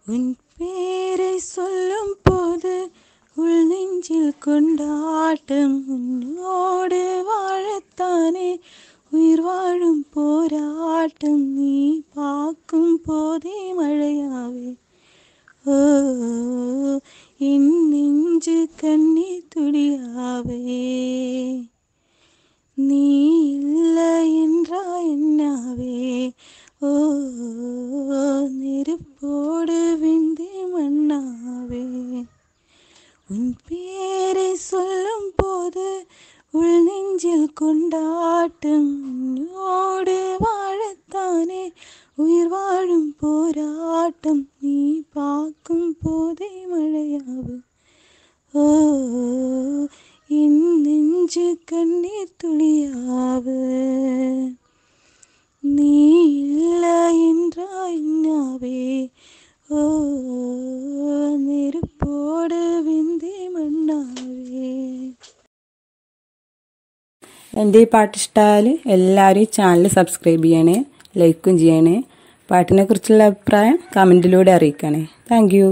உன் பேரை சொல்லும் போது உள் நெஞ்சில் கொண்டாட்டம். உன்னோடு வாழத்தானே உயிர் வாழும் போராட்டம். நீ பார்க்கும் போதே மழையாவே ஓ என் நெஞ்சு கண்ணீர் துளியாவே. நீ இல்லை என்றா என்னாவே ஓ நெருப்போடு விந்தி மண்ணாவே. உன் பேரை சொல்லும் போது உள் நெஞ்சில் கொண்டாட்டம். உன்னோடு வாழத்தானே உயிர் வாழும் போராட்டம். நீ பார்க்கும் போதே மழையாவு ஓ என் நெஞ்சு கண்ணீர் துளியாவு. நீ இல்லை என்றா என்னாவே ஓ നെരുപ്പോട് വിന്തി മണ്ണാവേ. എൻ്റെ ഈ പാട്ട് ഇഷ്ടമായാൽ എല്ലാവരും ഈ ചാനൽ സബ്സ്ക്രൈബ് ചെയ്യണേ, ലൈക്കും ചെയ്യണേ. പാട്ടിനെ കുറിച്ചുള്ള അഭിപ്രായം കമൻറ്റിലൂടെ അറിയിക്കണേ. Thank you.